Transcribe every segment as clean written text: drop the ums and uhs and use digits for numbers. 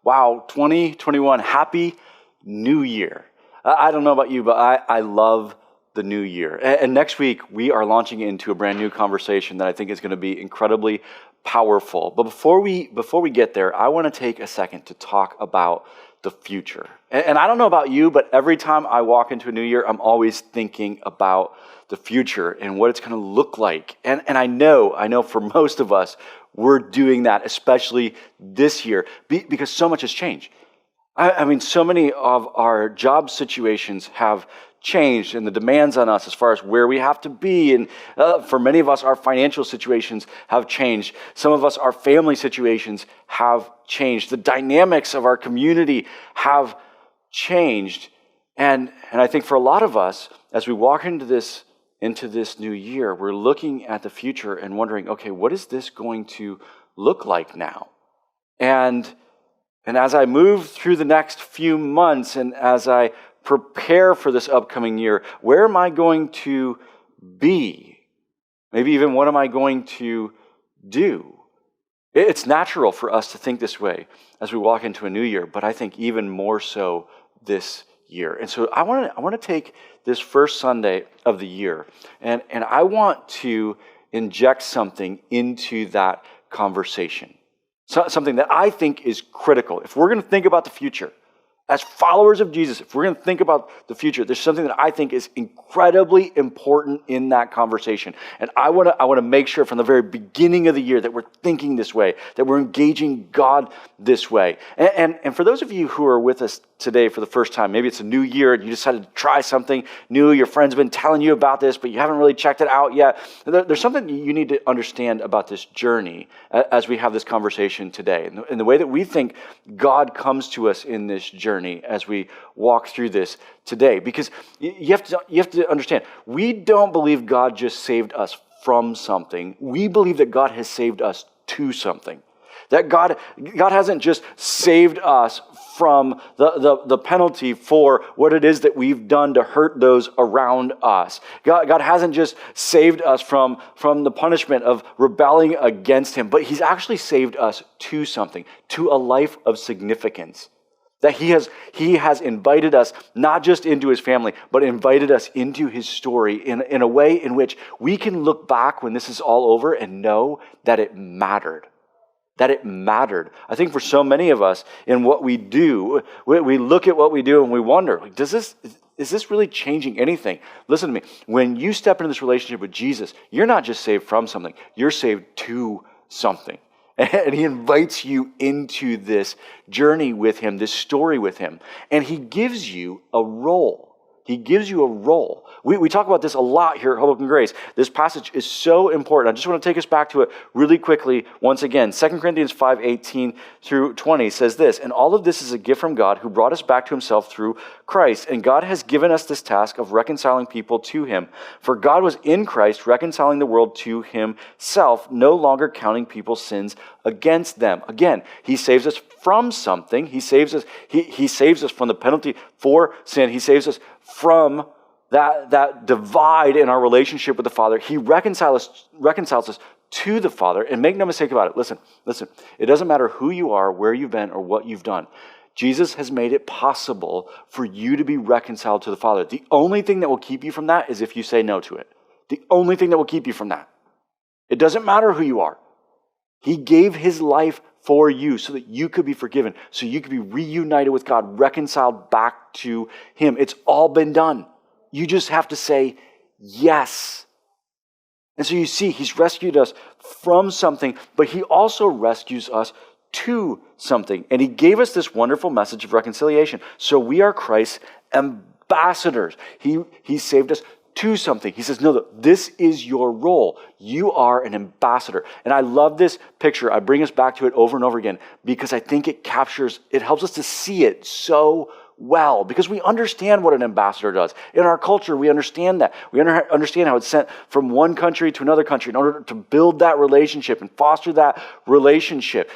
Wow, 2021, happy new year. I don't know about you, but I love the new year. And next week, we are launching into a brand new conversation that I think is going to be incredibly powerful. But before we get there, I want to take a second to talk about the future. And I don't know about you, but every time I walk into a new year, I'm always thinking about the future and what it's going to look like. And I know for most of us, we're doing that, especially this year, because so much has changed. I mean, so many of our job situations have changed, and the demands on us as far as where we have to be. And for many of us, our financial situations have changed. Some of us, our family situations have changed. The dynamics of our community have changed. And I think for a lot of us, as we walk into this new year, we're looking at the future and wondering, okay, what is this going to look like now? And as I move through the next few months and as I prepare for this upcoming year, where am I going to be? Maybe even what am I going to do? It's natural for us to think this way as we walk into a new year, but I think even more so this year. And so I want to take this first Sunday of the year, and I want to inject something into that conversation. Something that I think is critical. If we're going to think about the future, as followers of Jesus, if we're going to think about the future, there's something that I think is incredibly important in that conversation. And I want to make sure from the very beginning of the year that we're thinking this way, that we're engaging God this way. And for those of you who are with us today for the first time, maybe it's a new year and you decided to try something new, your friends have been telling you about this, but you haven't really checked it out yet. There's something you need to understand about this journey as we have this conversation today. And the way that we think God comes to us in this journey as we walk through this today. Because you have to understand, we don't believe God just saved us from something. We believe that God has saved us to something. That God hasn't just saved us from the penalty for what it is that we've done to hurt those around us. God hasn't just saved us from the punishment of rebelling against Him, but He's actually saved us to something, to a life of significance. That He has invited us not just into His family, but invited us into His story in a way in which we can look back when this is all over and know that it mattered. That it mattered. I think for so many of us in what we do, we look at what we do and we wonder, is this really changing anything? Listen to me. When you step into this relationship with Jesus, you're not just saved from something, you're saved to something. And He invites you into this journey with Him, this story with Him. And He gives you a role. He gives you a role. We talk about this a lot here at Hope and Grace. This passage is so important. I just want to take us back to it really quickly once again. 2 Corinthians 5:18 through 20 says this, "And all of this is a gift from God who brought us back to Himself through Christ. And God has given us this task of reconciling people to Him. For God was in Christ reconciling the world to Himself, no longer counting people's sins against them." Again, He saves us from something. He saves us. He saves us from the penalty for sin. He saves us from that divide in our relationship with the Father. He reconciles us to the Father. And make no mistake about it. Listen. It doesn't matter who you are, where you've been, or what you've done. Jesus has made it possible for you to be reconciled to the Father. The only thing that will keep you from that is if you say no to it. The only thing that will keep you from that. It doesn't matter who you are. He gave His life for you so that you could be forgiven, so you could be reunited with God, reconciled back to Him. It's all been done. You just have to say yes. And so you see, He's rescued us from something, but He also rescues us to something. And He gave us this wonderful message of reconciliation. So we are Christ's ambassadors. He saved us to something. He says, no, this is your role. You are an ambassador. And I love this picture. I bring us back to it over and over again because I think it helps us to see it so well, because we understand what an ambassador does. In our culture, we understand that. We understand how it's sent from one country to another country in order to build that relationship and foster that relationship.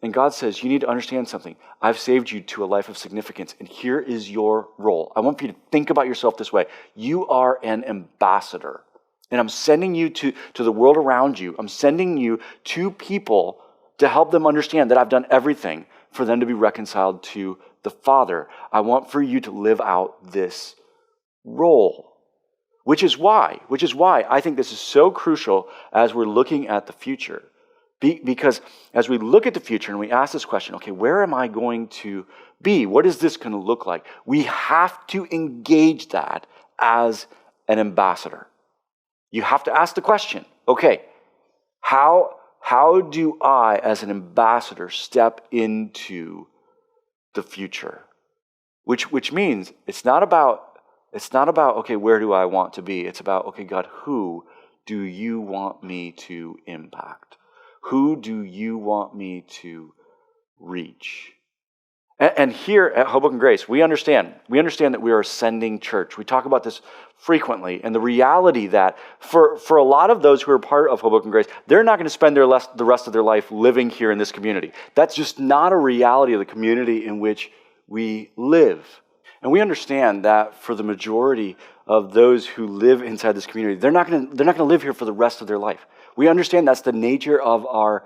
And God says, you need to understand something. I've saved you to a life of significance, and here is your role. I want you to think about yourself this way. You are an ambassador, and I'm sending you to the world around you. I'm sending you to people to help them understand that I've done everything for them to be reconciled to the Father. I want for you to live out this role. Which is why I think this is so crucial as we're looking at the future. Because as we look at the future and we ask this question, okay, where am I going to be? What is this going to look like? We have to engage that as an ambassador. You have to ask the question, okay, how do I as an ambassador step into the future? Which means it's not about, okay, where do I want to be? It's about, okay, God, who do you want me to impact? Who do you want me to reach? And here at Hoboken Grace, we understand that we are a sending church. We talk about this frequently, and the reality that for a lot of those who are part of Hoboken Grace, they're not going to spend the rest of their life living here in this community. That's just not a reality of the community in which we live. And we understand that for the majority of those who live inside this community, they're not going to live here for the rest of their life. We understand that's the nature of our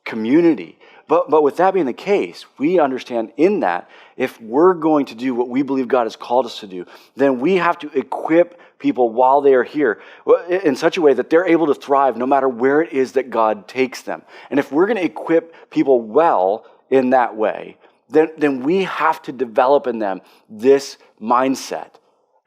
community. But with that being the case, we understand in that if we're going to do what we believe God has called us to do, then we have to equip people while they are here in such a way that they're able to thrive no matter where it is that God takes them. And if we're going to equip people well in that way, then we have to develop in them this mindset.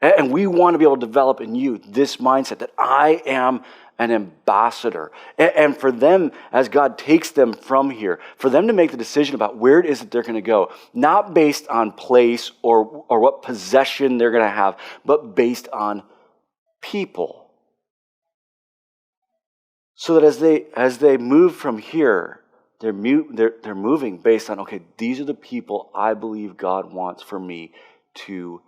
And we want to be able to develop in you this mindset that I am an ambassador. And for them, as God takes them from here, for them to make the decision about where it is that they're going to go, not based on place or what possession they're going to have, but based on people. So that as they move from here, they're moving based on, okay, these are the people I believe God wants for me to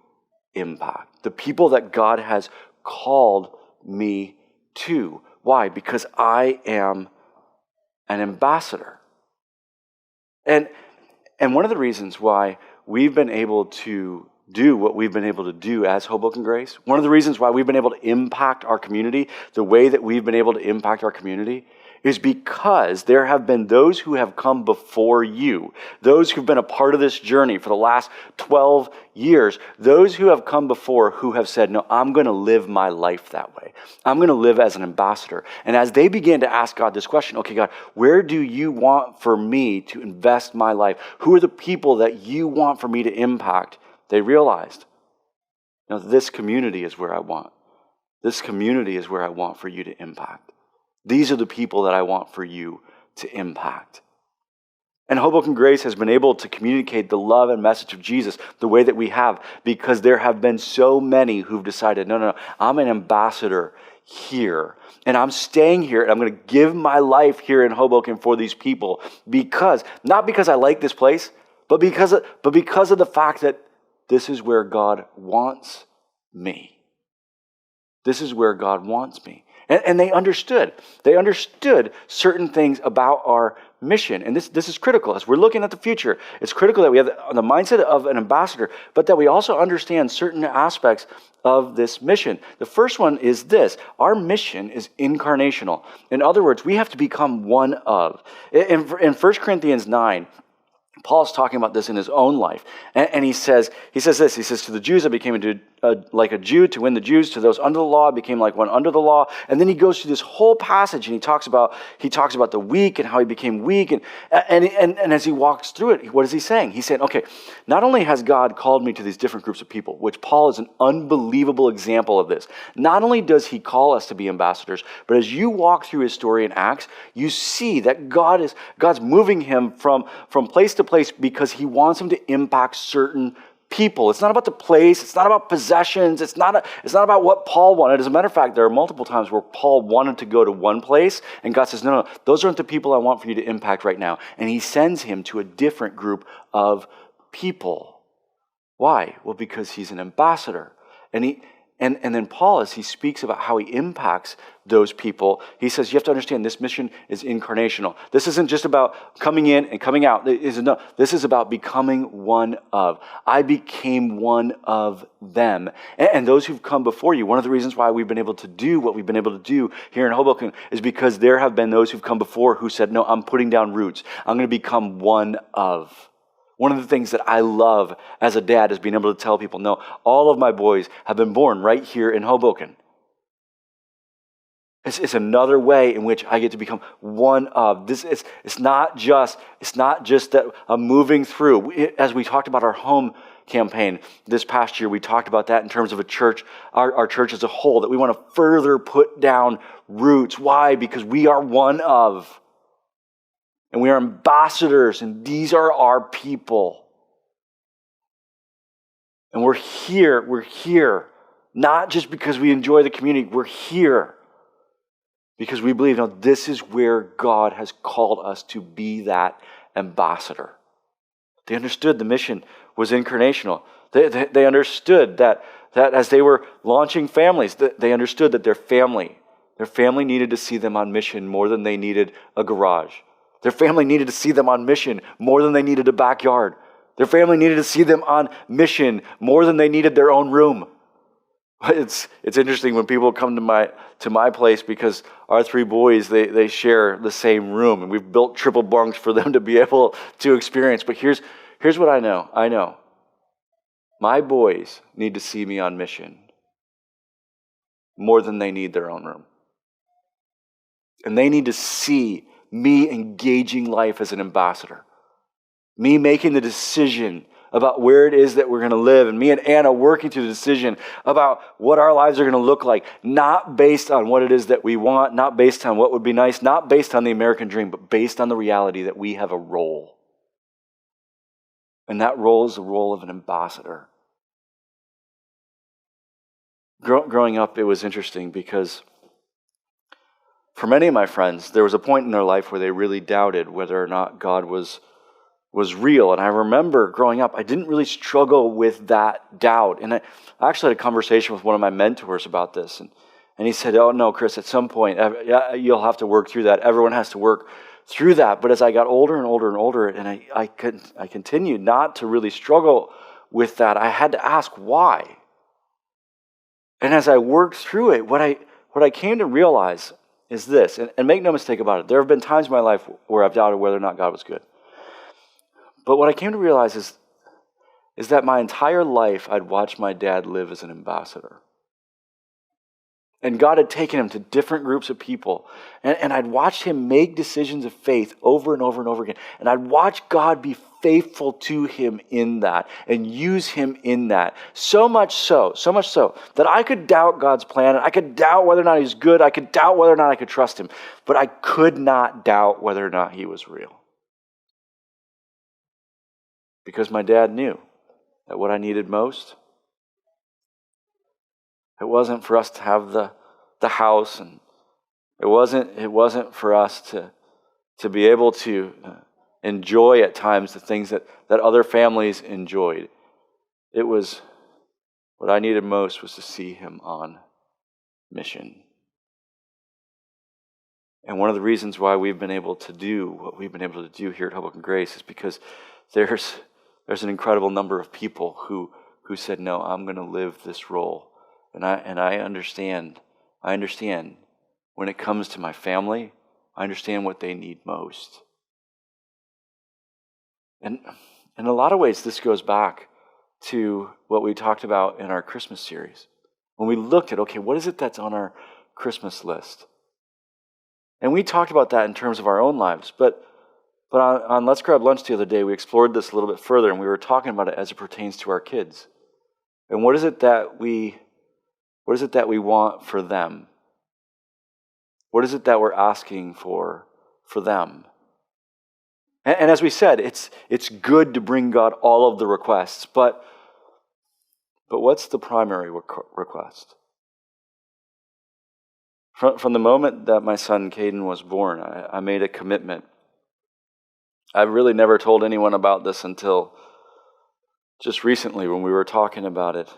impact. The people that God has called me to. Why? Because I am an ambassador. And one of the reasons why we've been able to do what we've been able to do as Hoboken Grace, one of the reasons why we've been able to impact our community the way that we've been able to impact our community is because there have been those who have come before you, those who've been a part of this journey for the last 12 years, those who have come before who have said, no, I'm going to live my life that way. I'm going to live as an ambassador. And as they began to ask God this question, okay, God, where do you want for me to invest my life? Who are the people that you want for me to impact? They realized, this community is where I want. This community is where I want for you to impact. These are the people that I want for you to impact. And Hoboken Grace has been able to communicate the love and message of Jesus the way that we have because there have been so many who've decided, no, I'm an ambassador here. And I'm staying here and I'm going to give my life here in Hoboken for these people not because I like this place, but because of the fact that this is where God wants me. This is where God wants me. And they understood. They understood certain things about our mission. And this is critical. As we're looking at the future, it's critical that we have the mindset of an ambassador, but that we also understand certain aspects of this mission. The first one is this. Our mission is incarnational. In other words, we have to become one of. In 1 Corinthians 9, Paul's talking about this in his own life. And he says this, he says, to the Jews I became like a Jew to win the Jews. To those under the law I became like one under the law. And then he goes through this whole passage and he talks about the weak and how he became weak. And as he walks through it, what is he saying? He's saying, okay, not only has God called me to these different groups of people, which Paul is an unbelievable example of this. Not only does he call us to be ambassadors, but as you walk through his story in Acts, you see that God's moving him from place to place because he wants him to impact certain people. It's not about the place. It's not about possessions. It's not about what Paul wanted. As a matter of fact, there are multiple times where Paul wanted to go to one place, and God says, no, those aren't the people I want for you to impact right now. And he sends him to a different group of people. Why? Well, because he's an ambassador. And then Paul, as he speaks about how he impacts those people, he says, you have to understand this mission is incarnational. This isn't just about coming in and coming out. This is about becoming one of. I became one of them. And those who've come before you, one of the reasons why we've been able to do what we've been able to do here in Hoboken is because there have been those who've come before who said, no, I'm putting down roots. I'm going to become one of. One of the things that I love as a dad is being able to tell people, no, all of my boys have been born right here in Hoboken. It's another way in which I get to become one of this. It's not just that I'm moving through. As we talked about our home campaign this past year, we talked about that in terms of a church, our church as a whole, that we want to further put down roots. Why? Because we are one of, and we are ambassadors, and these are our people. And we're here, not just because we enjoy the community, we're here because we believe, no, this is where God has called us to be that ambassador. They understood the mission was incarnational. They understood that as they were launching families, they understood that their family needed to see them on mission more than they needed a garage. Their family needed to see them on mission more than they needed a backyard. Their family needed to see them on mission more than they needed their own room. It's interesting when people come to my place because our three boys, they share the same room, and we've built triple bunks for them to be able to experience. But here's what I know. I know my boys need to see me on mission more than they need their own room. And they need to see me engaging life as an ambassador. Me making the decision about where it is that we're going to live, and me and Anna working through the decision about what our lives are going to look like, not based on what it is that we want, not based on what would be nice, not based on the American dream, but based on the reality that we have a role. And that role is the role of an ambassador. Growing up, it was interesting because for many of my friends, there was a point in their life where they really doubted whether or not God was real. And I remember growing up, I didn't really struggle with that doubt. And I actually had a conversation with one of my mentors about this. And he said, oh, no, Chris, at some point, you'll have to work through that. Everyone has to work through that. But as I got older and older and older, and I continued not to really struggle with that, I had to ask why. And as I worked through it, what I came to realize is this, and make no mistake about it, there have been times in my life where I've doubted whether or not God was good. But what I came to realize is that my entire life I'd watched my dad live as an ambassador. And God had taken him to different groups of people. And I'd watched him make decisions of faith over and over and over again. And I'd watched God be faithful to him in that and use him in that. So much so that I could doubt God's plan. And I could doubt whether or not he's good. I could doubt whether or not I could trust him. But I could not doubt whether or not he was real. Because my dad knew that what I needed most, it wasn't for us to have the house, and it wasn't for us to be able to enjoy at times the things that other families enjoyed. It was what I needed most was to see him on mission. And one of the reasons why we've been able to do what we've been able to do here at Hoboken Grace is because there's an incredible number of people who said, no, I'm going to live this role. And I understand when it comes to my family, I understand what they need most. And in a lot of ways, this goes back to what we talked about in our Christmas series. When we looked at, okay, what is it that's on our Christmas list? And we talked about that in terms of our own lives, but on Let's Grab Lunch the other day, we explored this a little bit further, and we were talking about it as it pertains to our kids. And what is it that we want for them? What is it that we're asking for them? And as we said, it's good to bring God all of the requests, but what's the primary request? From the moment that my son Caden was born, I made a commitment. I've really never told anyone about this until just recently when we were talking about it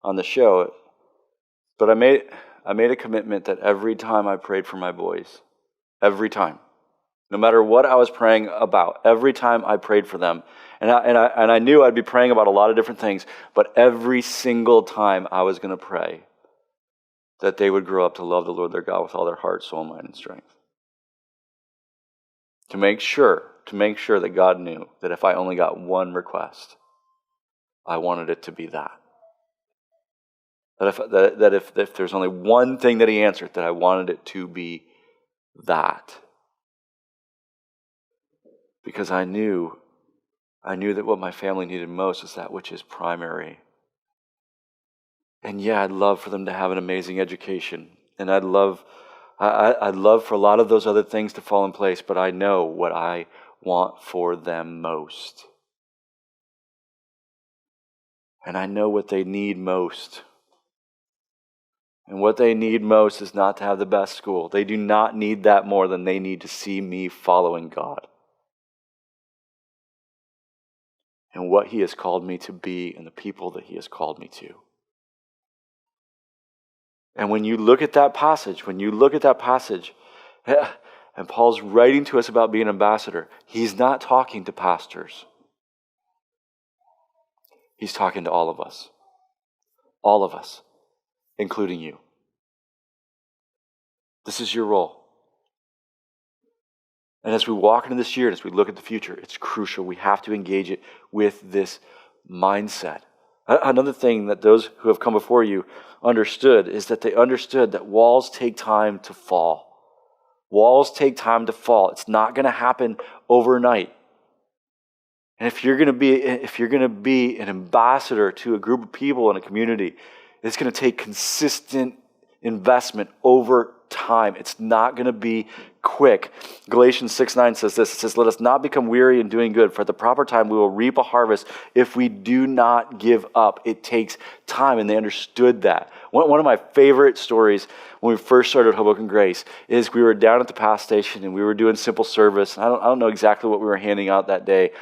on the show. But I made a commitment that every time I prayed for my boys, every time, no matter what I was praying about, every time I prayed for them, and I knew I'd be praying about a lot of different things, but every single time I was going to pray that they would grow up to love the Lord their God with all their heart, soul, mind, and strength. To make sure to make sure that God knew that if I only got one request, I wanted it to be that. That if there's only one thing that he answered, that I wanted it to be that. Because I knew that what my family needed most is that which is primary. And yeah, I'd love for them to have an amazing education. And I'd love for a lot of those other things to fall in place, but I know what I want for them most. And I know what they need most. And what they need most is not to have the best school. They do not need that more than they need to see me following God. And what he has called me to be and the people that he has called me to. And when you look at that passage, and Paul's writing to us about being an ambassador, he's not talking to pastors. He's talking to all of us, including you. This is your role. And as we walk into this year, and as we look at the future, it's crucial. We have to engage it with this mindset. Another thing that those who have come before you understood is that they understood that walls take time to fall. Walls take time to fall. It's not going to happen overnight. And if you're going to be an ambassador to a group of people in a community, it's going to take consistent investment over time. It's not going to be quick. Galatians 6:9 says this. It says, "Let us not become weary in doing good, for at the proper time we will reap a harvest if we do not give up." It takes time, and they understood that. One of my favorite stories when we first started Hoboken Grace is we were down at the PATH station and we were doing simple service. I don't know exactly what we were handing out that day,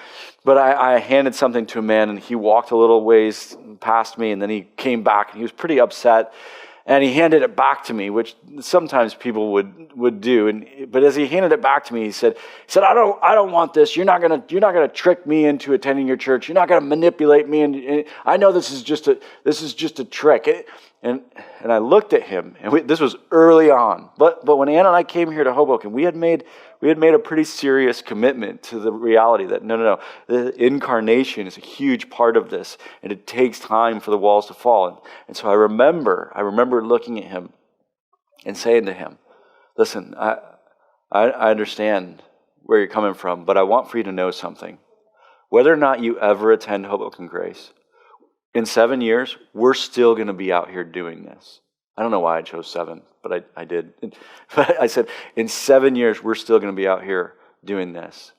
but I handed something to a man and he walked a little ways past me and then he came back and he was pretty upset. And he handed it back to me, which sometimes people would do. But as he handed it back to me, he said, I don't want this. You're not gonna trick me into attending your church. You're not gonna manipulate me. And I know this is just a trick. And I looked at him, and this was early on. But when Anna and I came here to Hoboken, we had made a pretty serious commitment to the reality that no, the incarnation is a huge part of this, and it takes time for the walls to fall. And so I remember looking at him and saying to him, "Listen, I understand where you're coming from, but I want for you to know something. Whether or not you ever attend Hoboken Grace, in 7 years, we're still going to be out here doing this." I don't know why I chose 7, but I did. But I said, in 7 years, we're still going to be out here doing this.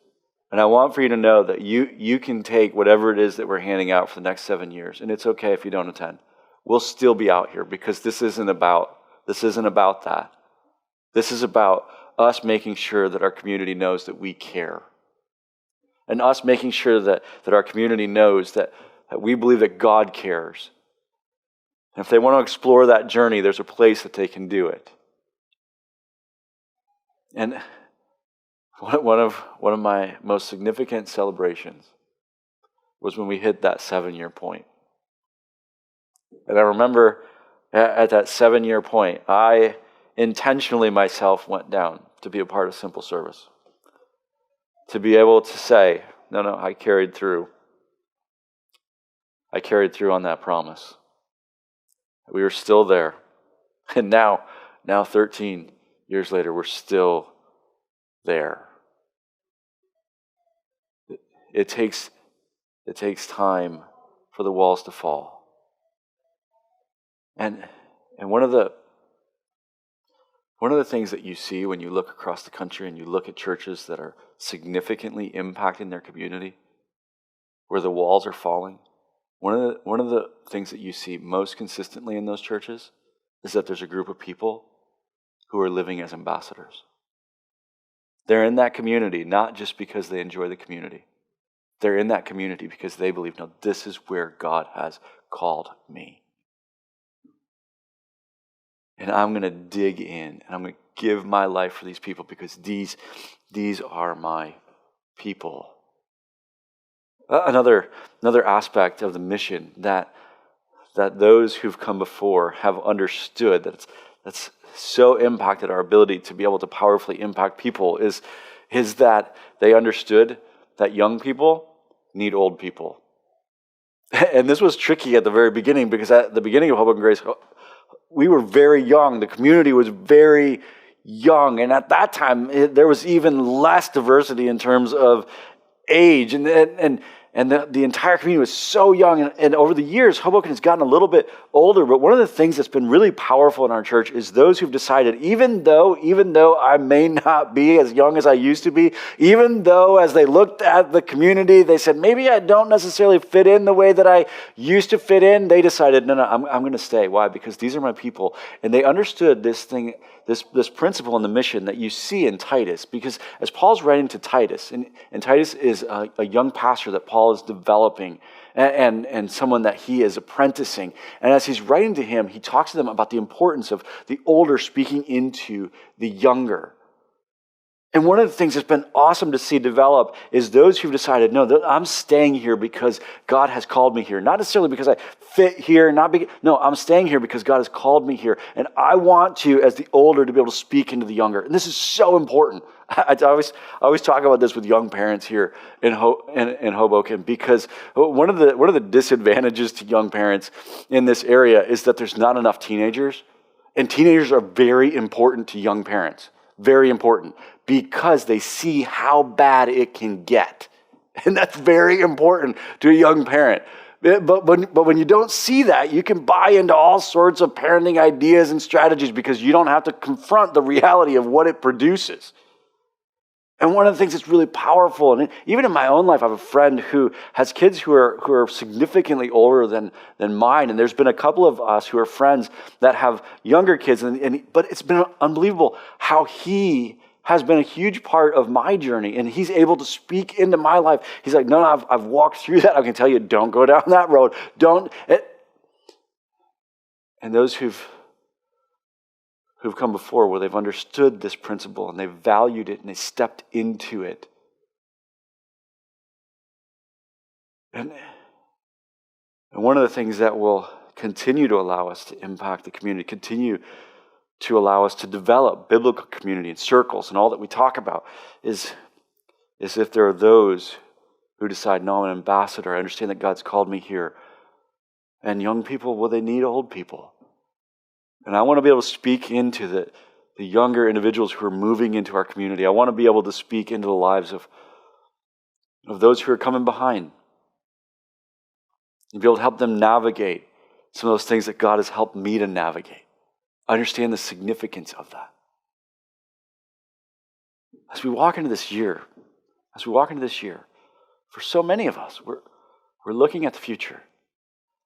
And I want for you to know that you can take whatever it is that we're handing out for the next 7 years, and it's okay if you don't attend. We'll still be out here because this isn't about that. This is about us making sure that our community knows that we care. And us making sure that our community knows that we believe that God cares. And if they want to explore that journey, there's a place that they can do it. And one of my most significant celebrations was when we hit that 7-year point. And I remember at that 7-year point, I intentionally myself went down to be a part of Simple Service. To be able to say, no, I carried through. I carried through on that promise. We were still there. And now 13 years later, we're still there. It takes time for the walls to fall. And one of the things that you see when you look across the country and you look at churches that are significantly impacting their community, where the walls are falling, one of the things that you see most consistently in those churches is that there's a group of people who are living as ambassadors. They're in that community not just because they enjoy the community. They're in that community because they believe, no, this is where God has called me. And I'm going to dig in and I'm going to give my life for these people because these are my people. Another aspect of the mission that those who've come before have understood that's so impacted our ability to be able to powerfully impact people is is that they understood that young people need old people. And this was tricky at the very beginning, because at the beginning of Hoboken Grace, we were very young. The community was very young. And at that time, there was even less diversity in terms of age. And the entire community was so young. And over the years, Hoboken has gotten a little bit older. But one of the things that's been really powerful in our church is those who've decided, even though I may not be as young as I used to be, even though as they looked at the community, they said, maybe I don't necessarily fit in the way that I used to fit in, they decided, no, I'm going to stay. Why? Because these are my people. And they understood this thing, this principle and the mission that you see in Titus. Because as Paul's writing to Titus, and Titus is a young pastor that Paul is developing, and someone that he is apprenticing. And as he's writing to him, he talks to them about the importance of the older speaking into the younger. And one of the things that's been awesome to see develop is those who've decided, no, I'm staying here because God has called me here. Not necessarily because I fit here, no, I'm staying here because God has called me here. And I want to, as the older, to be able to speak into the younger. And this is so important. I always talk about this with young parents here in Hoboken, because one of the disadvantages to young parents in this area is that there's not enough teenagers. And teenagers are very important to young parents. Very important, because they see how bad it can get. And that's very important to a young parent. But when you don't see that, you can buy into all sorts of parenting ideas and strategies because you don't have to confront the reality of what it produces. And one of the things that's really powerful, and even in my own life, I have a friend who has kids who are significantly older than mine. And there's been a couple of us who are friends that have younger kids. But it's been unbelievable how he has been a huge part of my journey. And he's able to speak into my life. He's like, no, I've walked through that. I can tell you, don't go down that road. And those who've come before, where they've understood this principle and they've valued it and they stepped into it. And one of the things that will continue to allow us to impact the community, continue to allow us to develop biblical community and circles and all that we talk about, is if there are those who decide, no, I'm an ambassador, I understand that God's called me here. And young people, well, they need old people. And I want to be able to speak into the younger individuals who are moving into our community. I want to be able to speak into the lives of those who are coming behind. And be able to help them navigate some of those things that God has helped me to navigate. I understand the significance of that. As we walk into this year, for so many of us, we're looking at the future.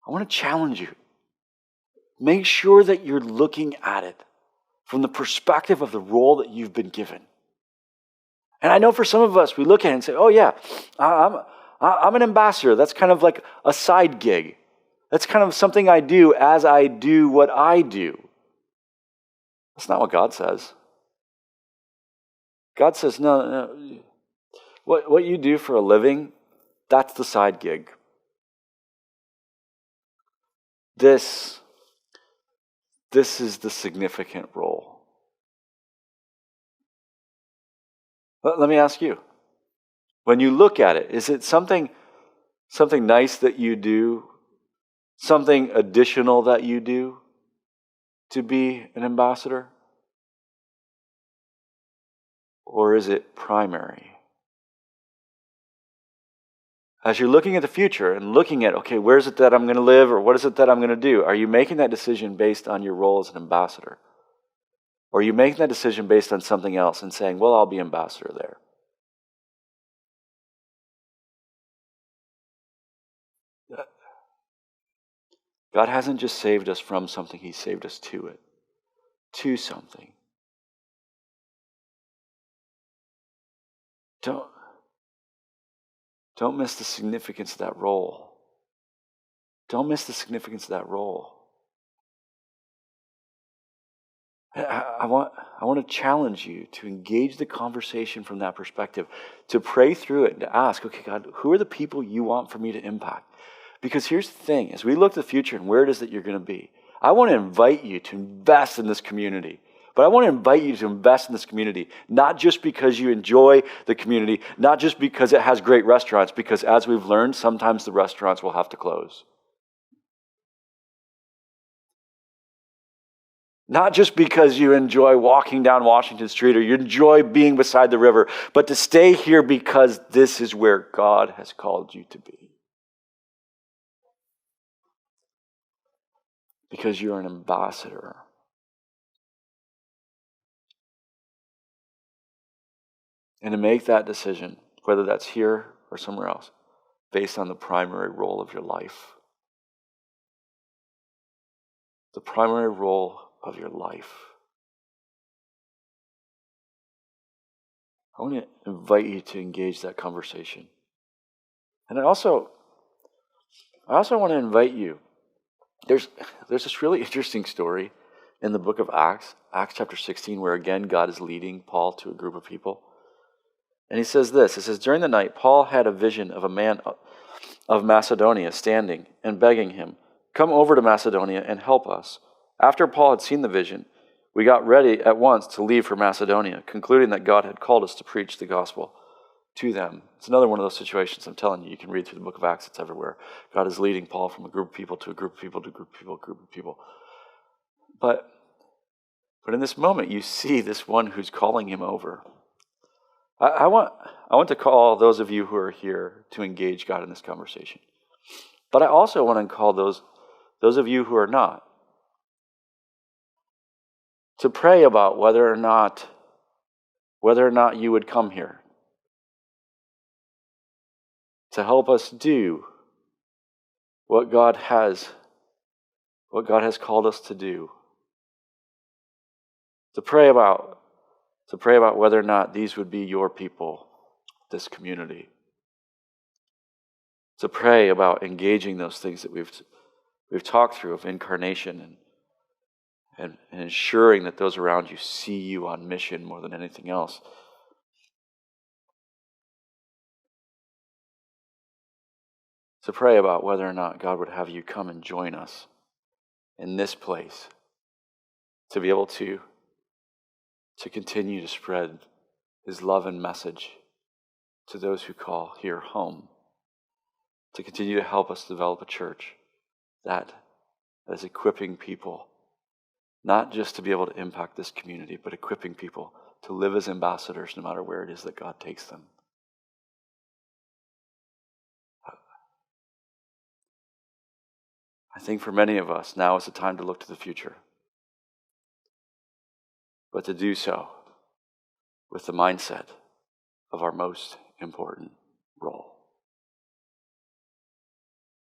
I want to challenge you. Make sure that you're looking at it from the perspective of the role that you've been given. And I know for some of us, we look at it and say, oh yeah, I'm an ambassador. That's kind of like a side gig. That's kind of something I do as I do what I do. That's not what God says. God says, no. What you do for a living, that's the side gig. This is the significant role. Let me ask you, when you look at it, is it something nice that you do, something additional that you do to be an ambassador? Or is it primary? As you're looking at the future and looking at, okay, where is it that I'm going to live, or what is it that I'm going to do? Are you making that decision based on your role as an ambassador? Or are you making that decision based on something else and saying, well, I'll be ambassador there? God hasn't just saved us from something, He saved us to it, to something. Don't miss the significance of that role. Don't miss the significance of that role. I want to challenge you to engage the conversation from that perspective, to pray through it and to ask, okay, God, who are the people you want for me to impact? Because here's the thing, as we look to the future and where it is that you're going to be, I want to invite you to invest in this community. But I want to invite you to invest in this community, not just because you enjoy the community, not just because it has great restaurants, because as we've learned, sometimes the restaurants will have to close. Not just because you enjoy walking down Washington Street or you enjoy being beside the river, but to stay here because this is where God has called you to be. Because you're an ambassador. And to make that decision, whether that's here or somewhere else, based on the primary role of your life. The primary role of your life. I want to invite you to engage that conversation. And I also want to invite you. There's this really interesting story in the book of Acts chapter 16, where again God is leading Paul to a group of people. And he says this, it says, during the night, Paul had a vision of a man of Macedonia standing and begging him, come over to Macedonia and help us. After Paul had seen the vision, we got ready at once to leave for Macedonia, concluding that God had called us to preach the gospel to them. It's another one of those situations, I'm telling you, you can read through the book of Acts, it's everywhere. God is leading Paul from a group of people to a group of people to a group of people, a group of people. But in this moment, you see this one who's calling him over. I want to call those of you who are here to engage God in this conversation. But I also want to call those of you who are not to pray about whether or not you would come here to help us do what God has called us to do. To pray about whether or not these would be your people, this community. To pray about engaging those things that we've talked through of incarnation and ensuring that those around you see you on mission more than anything else. To pray about whether or not God would have you come and join us in this place to be able to continue to spread His love and message to those who call here home, to continue to help us develop a church that is equipping people, not just to be able to impact this community, but equipping people to live as ambassadors no matter where it is that God takes them. I think for many of us, now is the time to look to the future, but to do so with the mindset of our most important role.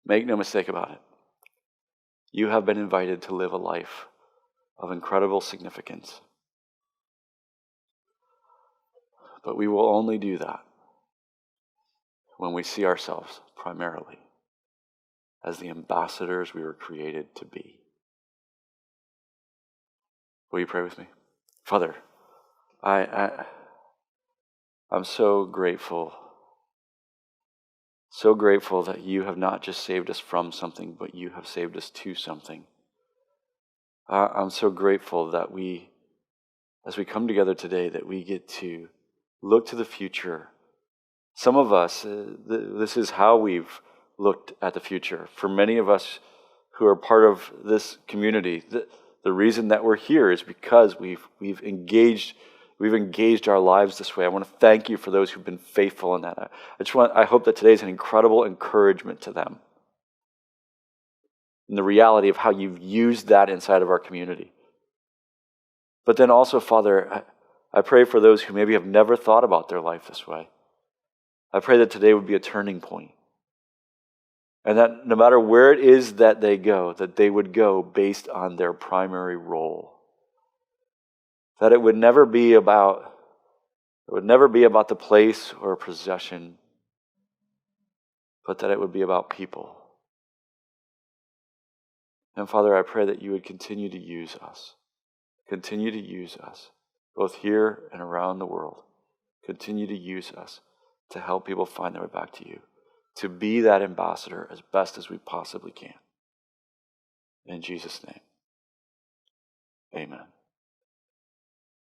Make no mistake about it. You have been invited to live a life of incredible significance. But we will only do that when we see ourselves primarily as the ambassadors we were created to be. Will you pray with me? Father, I'm so grateful that you have not just saved us from something, but you have saved us to something. I'm so grateful that as we come together today, that we get to look to the future. Some of us, this is how we've looked at the future. For many of us who are part of this community, the reason that we're here is because we've engaged our lives this way. I want to thank you for those who've been faithful in that. I hope that today is an incredible encouragement to them. And the reality of how you've used that inside of our community. But then also, Father, I pray for those who maybe have never thought about their life this way. I pray that today would be a turning point. And that no matter where it is that they go, that they would go based on their primary role. That it would never be about the place or possession, but that it would be about people. And Father, I pray that you would continue to use us, both here and around the world. Continue to use us to help people find their way back to you, to be that ambassador as best as we possibly can. In Jesus' name, amen.